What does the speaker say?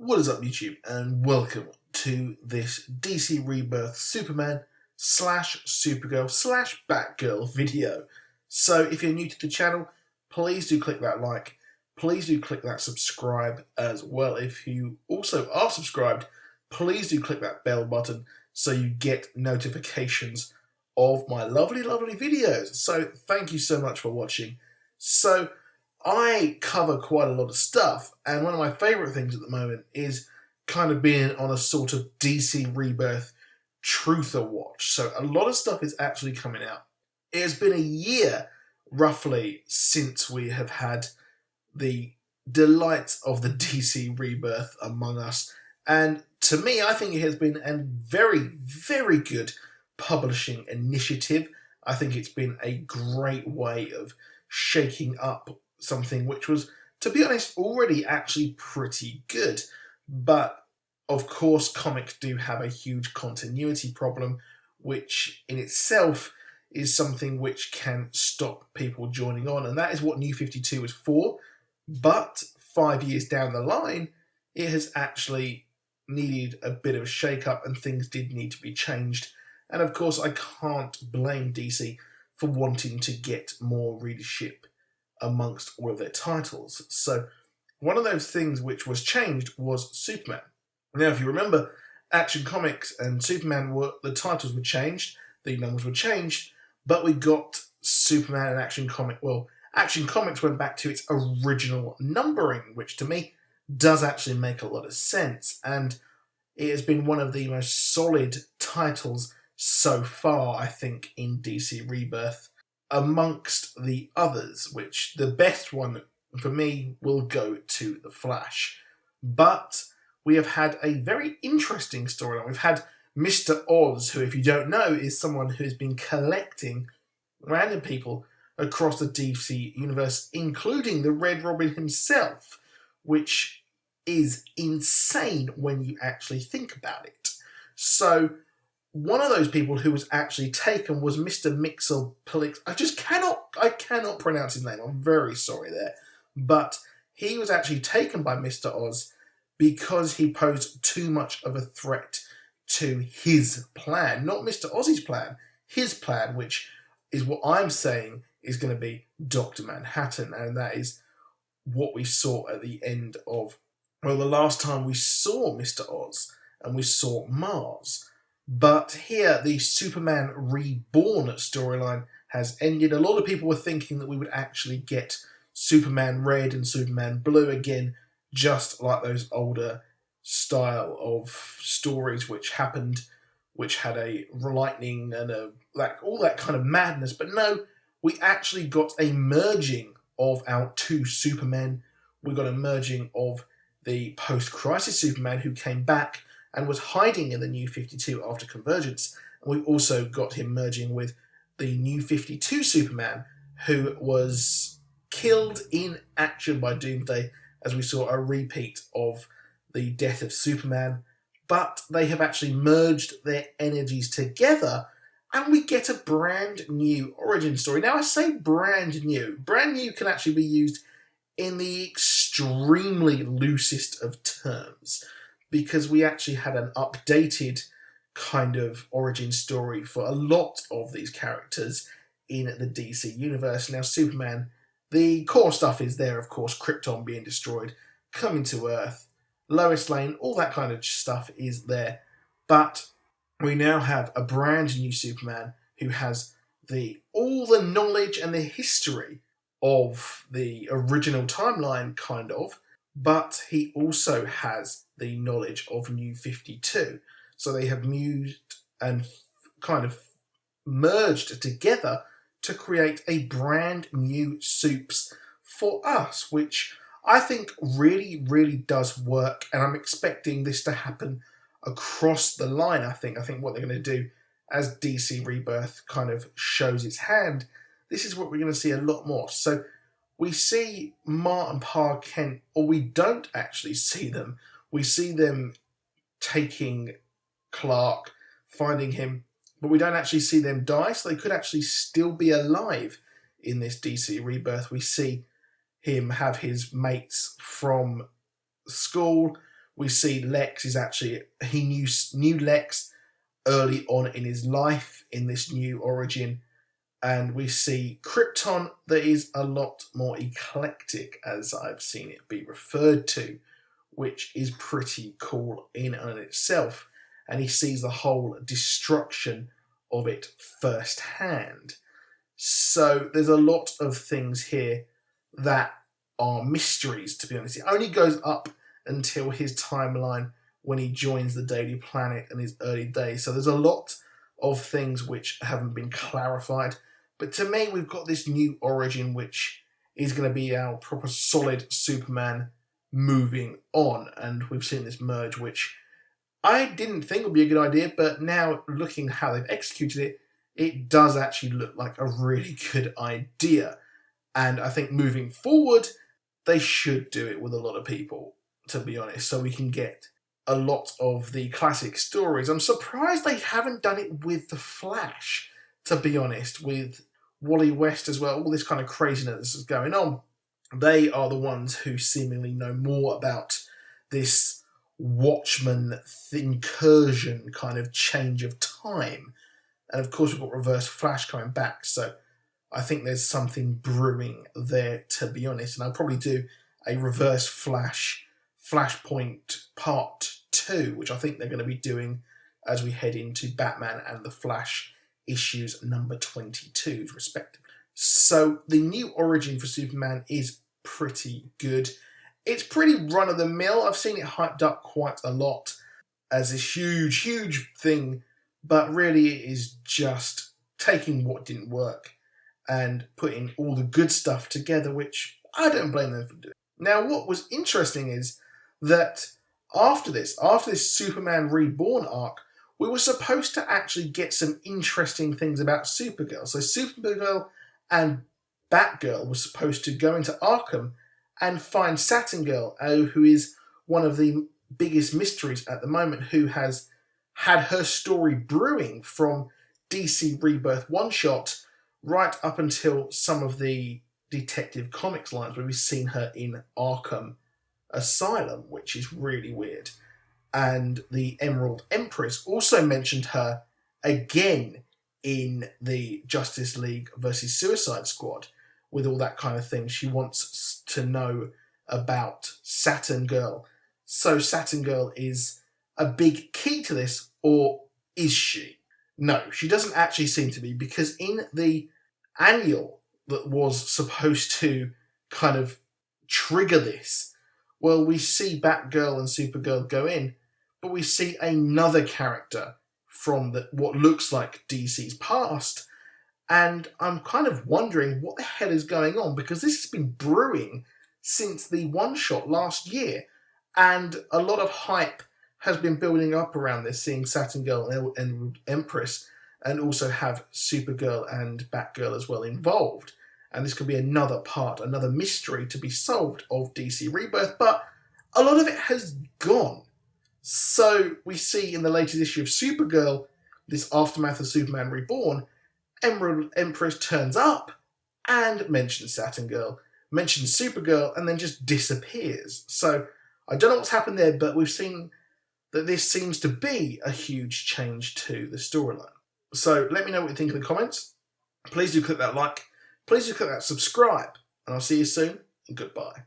What is up, YouTube, and welcome to this DC Rebirth Superman slash Supergirl slash Batgirl video. So if you're new to the channel, please do click that like, please do click that subscribe as well. If you also are subscribed, please do click that bell button so you get notifications of my lovely videos. So thank you so much for watching. So I cover quite a lot of stuff, and one of my favourite things at the moment is kind of being on a sort of DC Rebirth truther watch. So a lot of stuff is actually coming out. It has been a year, roughly, since we have had the delights of the DC Rebirth among us, and to me, I think it has been a very good publishing initiative. I think it's been a great way of shaking up something which was, to be honest, already actually pretty good. But of course, comics do have a huge continuity problem, which in itself is something which can stop people joining on, and that is what New 52 is for. But 5 years down the line, it has actually needed a bit of a shake-up, and things did need to be changed. And of course, I can't blame DC for wanting to get more readership amongst all of their titles. So one of those things which was changed was Superman. Now, if you remember, Action Comics and Superman the titles were changed, the numbers were changed, but we got Superman and Action Comics. Well, Action Comics went back to its original numbering, which to me does actually make a lot of sense, and it has been one of the most solid titles so far, I think, in DC Rebirth, amongst the others, which the best one for me will go to The Flash. But we have had a very interesting storyline. We've had Mr. Oz, who, if you don't know, is someone who has been collecting random people across the DC universe, including the Red Robin himself, which is insane when you actually think about it. So one of those people who was actually taken was Mr. Mixel Pelix. I cannot pronounce his name. I'm very sorry there. But he was actually taken by Mr. Oz because he posed too much of a threat to his plan. Not Mr. Oz's plan, his plan, which is what I'm saying is going to be Dr. Manhattan. And that is what we saw at the end of, well, the last time we saw Mr. Oz, and we saw Mars. But here, the Superman Reborn storyline has ended. A lot of people were thinking that we would actually get Superman Red and Superman Blue again, just like those older style of stories which happened, which had a lightning and all that kind of madness. But no, we actually got a merging of our two Supermen. We got a merging of the post-crisis Superman who came back and was hiding in the New 52 after Convergence. And we also got him merging with the New 52 Superman, who was killed in action by Doomsday, as we saw a repeat of the death of Superman. But they have actually merged their energies together, and we get a brand new origin story. Now, I say brand new. Brand new can actually be used in the extremely loosest of terms, because we actually had an updated kind of origin story for a lot of these characters in the DC universe. Now, Superman, the core stuff is there, of course, Krypton being destroyed, coming to Earth, Lois Lane, all that kind of stuff is there. But we now have a brand new Superman who has all the knowledge and the history of the original timeline, kind of, but he also has the knowledge of New 52. So they have mused and kind of merged together to create a brand new Supes for us, which I think really does work, and I'm expecting this to happen across the line. I think what they're going to do, as DC Rebirth kind of shows its hand, this is what we're going to see a lot more. So we see Martin Parr Kent, or we don't actually see them. We see them taking Clark, finding him, but we don't actually see them die, so they could actually still be alive in this DC Rebirth. We see him have his mates from school. We see Lex is actually, he knew Lex early on in his life in this new origin. And we see Krypton that is a lot more eclectic, as I've seen it be referred to, which is pretty cool in and of itself. And he sees the whole destruction of it firsthand. So there's a lot of things here that are mysteries, to be honest. It only goes up until his timeline when he joins the Daily Planet in his early days. So there's a lot of things which haven't been clarified. But to me, we've got this new origin, which is going to be our proper solid Superman moving on. And we've seen this merge, which I didn't think would be a good idea. But now, looking at how they've executed it, it does actually look like a really good idea. And I think moving forward, they should do it with a lot of people, to be honest, so we can get a lot of the classic stories. I'm surprised they haven't done it with The Flash, to be honest, with Wally West as well, all this kind of craziness is going on. They are the ones who seemingly know more about this Watchmen incursion kind of change of time. And of course, we've got Reverse Flash coming back, so I think there's something brewing there, to be honest. And I'll probably do a Reverse Flash Flashpoint Part 2, which I think they're going to be doing as we head into Batman and the Flash issues number 22, respectively. So the new origin for Superman is pretty good. It's pretty run-of-the-mill. I've seen it hyped up quite a lot as this huge, huge thing, but really it is just taking what didn't work and putting all the good stuff together, which I don't blame them for doing. Now, what was interesting is that after this Superman Reborn arc, we were supposed to actually get some interesting things about Supergirl. So Supergirl and Batgirl were supposed to go into Arkham and find Saturn Girl, who is one of the biggest mysteries at the moment, who has had her story brewing from DC Rebirth one-shot right up until some of the Detective Comics lines where we've seen her in Arkham Asylum, which is really weird. And the Emerald Empress also mentioned her again in the Justice League versus Suicide Squad with all that kind of thing. She wants to know about Saturn Girl. So Saturn Girl is a big key to this, or is she? No, she doesn't actually seem to be, because in the annual that was supposed to kind of trigger this, well, we see Batgirl and Supergirl go in, but we see another character from what looks like DC's past, and I'm kind of wondering what the hell is going on, because this has been brewing since the one-shot last year, and a lot of hype has been building up around this, seeing Saturn Girl and Empress, and also have Supergirl and Batgirl as well involved. And this could be another part, another mystery to be solved of DC Rebirth, but a lot of it has gone. So we see in the latest issue of Supergirl, this aftermath of Superman Reborn, Emerald Empress turns up and mentions Saturn Girl, mentions Supergirl, and then just disappears. So I don't know what's happened there, but we've seen that this seems to be a huge change to the storyline. So let me know what you think in the comments. Please do click that like. Please do click that subscribe. And I'll see you soon, and goodbye.